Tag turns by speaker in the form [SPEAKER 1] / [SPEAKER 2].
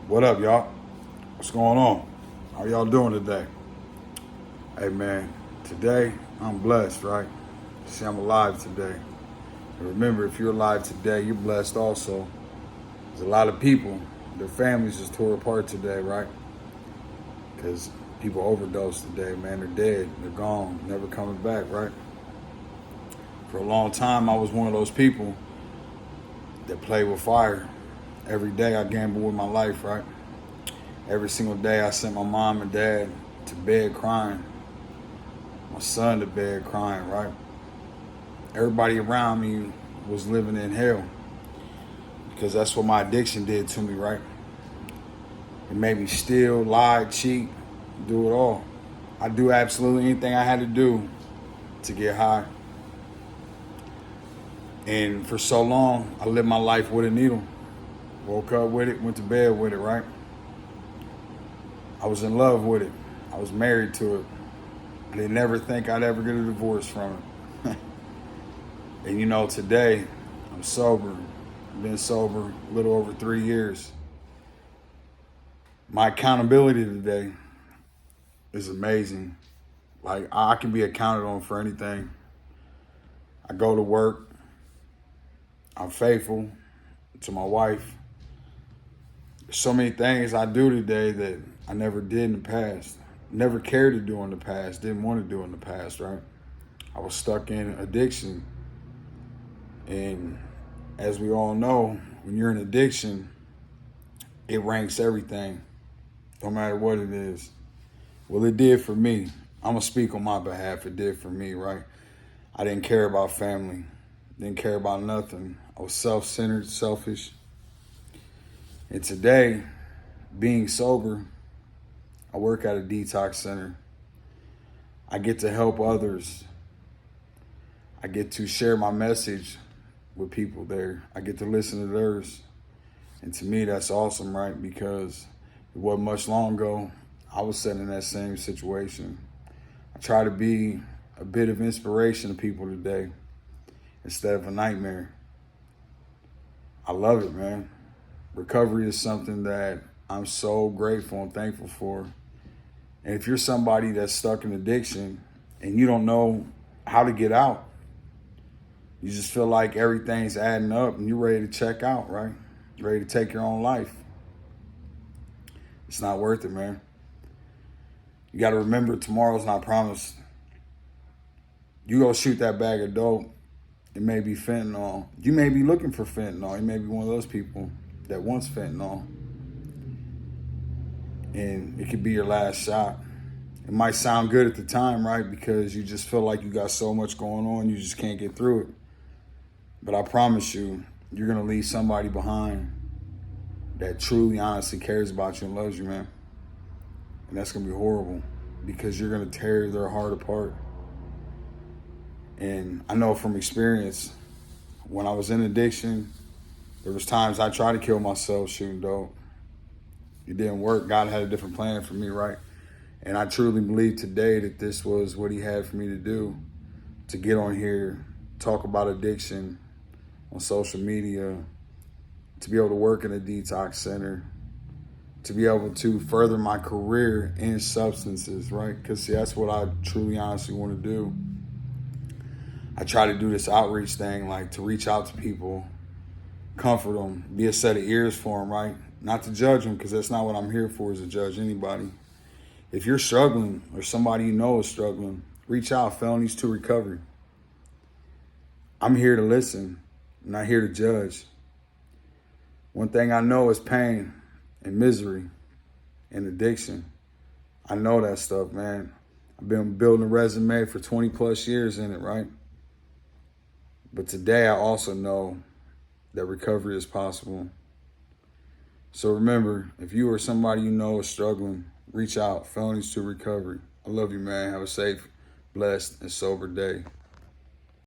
[SPEAKER 1] What up, y'all? What's going on? How y'all doing today? Hey, man, today I'm blessed, right? See, I'm alive today. And remember, if you're alive today, you're blessed also. There's a lot of people, their families just tore apart today, right? Because people overdosed today, man. They're dead. They're gone. Never coming back, right? For a long time, I was one of those people that played with fire. Every day I gambled with my life, right? Every single day I sent my mom and dad to bed crying. My son to bed crying, right? Everybody around me was living in hell because that's what my addiction did to me, right? It made me steal, lie, cheat, do it all. I do absolutely anything I had to do to get high. And for so long, I lived my life with a needle. Woke up with it, went to bed with it, right? I was in love with it. I was married to it. I didn't ever think I'd ever get a divorce from it. And today I'm sober. I've been sober a little over 3 years. My accountability today is amazing. Like, I can be accounted on for anything. I go to work. I'm faithful to my wife. There's so many things I do today that I never did in the past. Never cared to do in the past. Didn't want to do in the past, right? I was stuck in addiction. And as we all know, when you're in addiction, it ranks everything, no matter what it is. Well, it did for me. I'm going to speak on my behalf. It did for me, right? I didn't care about family. Didn't care about nothing. I was self-centered, selfish. And today, being sober, I work at a detox center. I get to help others. I get to share my message with people there. I get to listen to theirs. And to me, that's awesome, right? Because it wasn't much long ago, I was sitting in that same situation. I try to be a bit of inspiration to people today instead of a nightmare. I love it, man. Recovery is something that I'm so grateful and thankful for. And if you're somebody that's stuck in addiction and you don't know how to get out, you just feel like everything's adding up and you're ready to check out, right? You're ready to take your own life. It's not worth it, man. You got to remember, tomorrow's not promised. You go shoot that bag of dope, it may be fentanyl. You may be looking for fentanyl. You may be one of those people that wants fentanyl. And it could be your last shot. It might sound good at the time, right? Because you just feel like you got so much going on, you just can't get through it. But I promise you, you're going to leave somebody behind that truly, honestly cares about you and loves you, man. And that's going to be horrible because you're going to tear their heart apart. And I know from experience, when I was in addiction, there was times I tried to kill myself shooting dope. It didn't work. God had a different plan for me, right? And I truly believe today that this was what he had for me to do, to get on here, talk about addiction on social media, to be able to work in a detox center, to be able to further my career in substances, right? Because see, that's what I truly, honestly want to do. I try to do this outreach thing, like to reach out to people, comfort them, be a set of ears for them, right? Not to judge them, because that's not what I'm here for, is to judge anybody. If you're struggling or somebody you know is struggling, reach out, Felonies to Recovery. I'm here to listen, I'm not here to judge. One thing I know is pain and misery and addiction. I know that stuff, man. I've been building a resume for 20 plus years in it, right? But today I also know that recovery is possible. So remember, if you or somebody you know is struggling, reach out, Felonies to Recovery. I love you, man. Have a safe, blessed, and sober day.